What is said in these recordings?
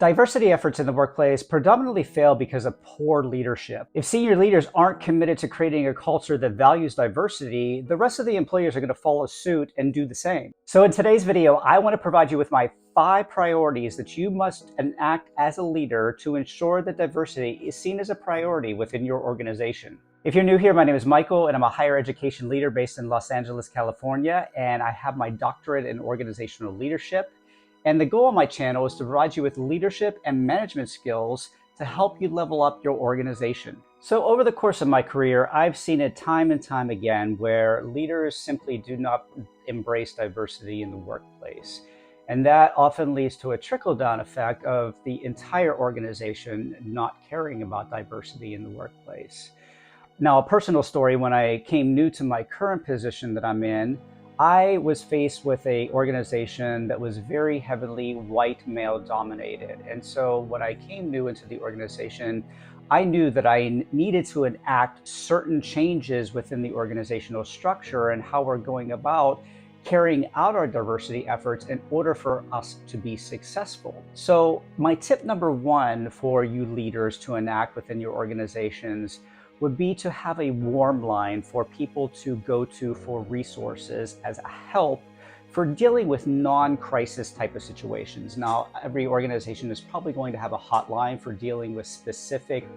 Diversity efforts in the workplace predominantly fail because of poor leadership. If senior leaders aren't committed to creating a culture that values diversity, the rest of the employees are going to follow suit and do the same. So in today's video, I want to provide you with my 5 priorities that you must enact as a leader to ensure that diversity is seen as a priority within your organization. If you're new here, my name is Michael, and I'm a higher education leader based in Los Angeles, California, and I have my doctorate in organizational leadership. And the goal of my channel is to provide you with leadership and management skills to help you level up your organization. So over the course of my career, I've seen it time and time again where leaders simply do not embrace diversity in the workplace. And that often leads to a trickle-down effect of the entire organization not caring about diversity in the workplace. Now, a personal story, when I came new to my current position that I'm in, I was faced with an organization that was very heavily white male dominated. And so when I came new into the organization, I knew that I needed to enact certain changes within the organizational structure and how we're going about carrying out our diversity efforts in order for us to be successful. So my tip number 1 for you leaders to enact within your organizations would be to have a warm line for people to go to for resources as a help for dealing with non-crisis type of situations. Now, every organization is probably going to have a hotline for dealing with specific,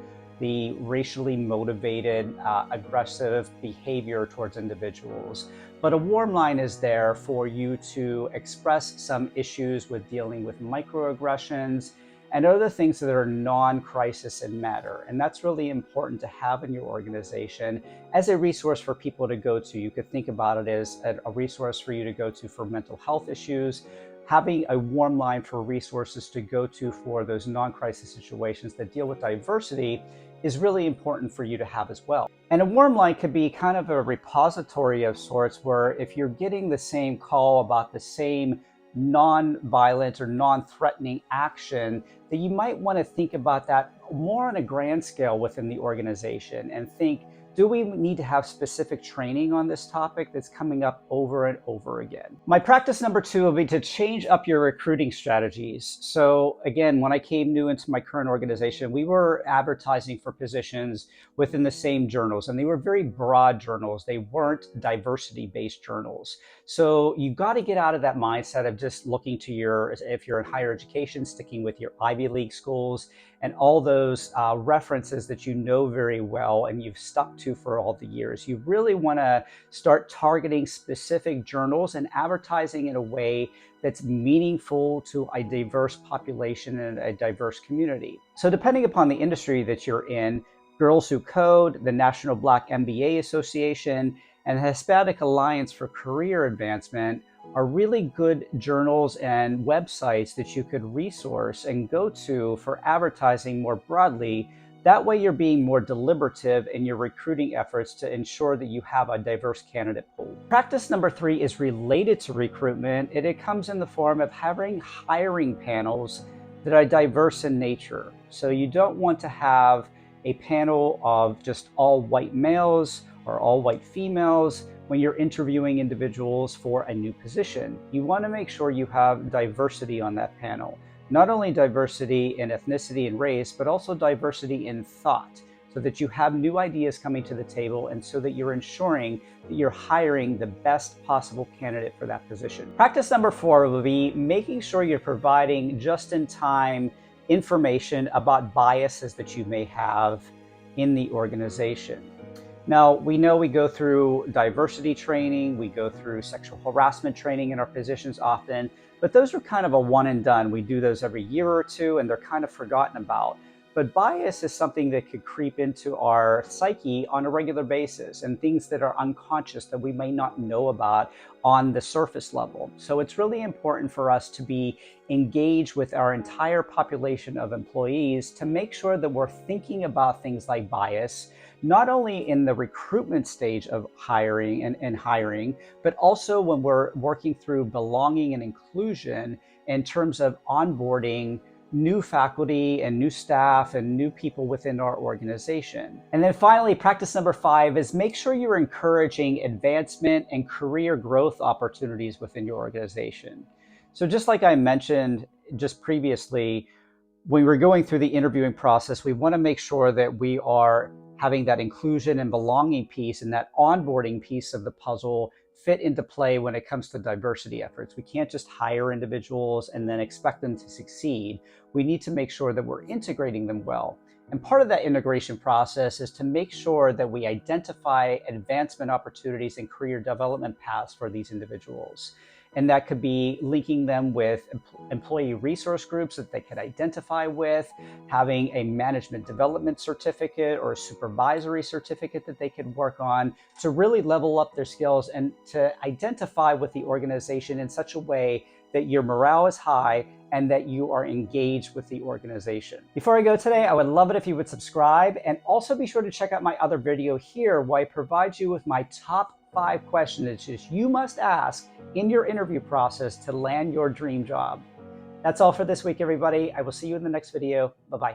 the racially motivated, aggressive behavior towards individuals. But a warm line is there for you to express some issues with dealing with microaggressions and other things that are non-crisis in matter. And that's really important to have in your organization as a resource for people to go to. You could think about it as a resource for you to go to for mental health issues. Having a warm line for resources to go to for those non-crisis situations that deal with diversity is really important for you to have as well. And a warm line could be kind of a repository of sorts where if you're getting the same call about the same non-violent or non-threatening action, that you might want to think about that more on a grand scale within the organization and think, do we need to have specific training on this topic that's coming up over and over again? My practice number 2 will be to change up your recruiting strategies. So again, when I came new into my current organization, we were advertising for positions within the same journals, and they were very broad journals. They weren't diversity-based journals. So you've got to get out of that mindset of just looking to if you're in higher education, sticking with your Ivy League schools and all those references that you know very well and you've stuck to for all the years. You really want to start targeting specific journals and advertising in a way that's meaningful to a diverse population and a diverse community. So depending upon the industry that you're in, Girls Who Code, the National Black MBA Association, and the Hispanic Alliance for Career Advancement are really good journals and websites that you could resource and go to for advertising more broadly. That way you're being more deliberative in your recruiting efforts to ensure that you have a diverse candidate pool. Practice number 3 is related to recruitment, and it comes in the form of having hiring panels that are diverse in nature. So you don't want to have a panel of just all white males or all white females when you're interviewing individuals for a new position. You want to make sure you have diversity on that panel. Not only diversity in ethnicity and race, but also diversity in thought, so that you have new ideas coming to the table and so that you're ensuring that you're hiring the best possible candidate for that position. Practice number 4 will be making sure you're providing just-in-time information about biases that you may have in the organization. Now, we know we go through diversity training, we go through sexual harassment training in our positions often, but those are kind of a one and done. We do those every year or two and they're kind of forgotten about. But bias is something that could creep into our psyche on a regular basis, and things that are unconscious that we may not know about on the surface level. So it's really important for us to be engaged with our entire population of employees to make sure that we're thinking about things like bias, not only in the recruitment stage of hiring, but also when we're working through belonging and inclusion in terms of onboarding new faculty and new staff and new people within our organization. And then finally, practice number 5 is make sure you're encouraging advancement and career growth opportunities within your organization. So just like I mentioned just previously, when we're going through the interviewing process, we want to make sure that we are having that inclusion and belonging piece and that onboarding piece of the puzzle fit into play when it comes to diversity efforts. We can't just hire individuals and then expect them to succeed. We need to make sure that we're integrating them well. And part of that integration process is to make sure that we identify advancement opportunities and career development paths for these individuals. And that could be linking them with employee resource groups that they could identify with, having a management development certificate or a supervisory certificate that they could work on to really level up their skills and to identify with the organization in such a way that your morale is high and that you are engaged with the organization. Before I go today, I would love it if you would subscribe, and also be sure to check out my other video here where I provide you with my top 5 questions that you must ask in your interview process to land your dream job. That's all for this week, everybody. I will see you in the next video. Bye-bye.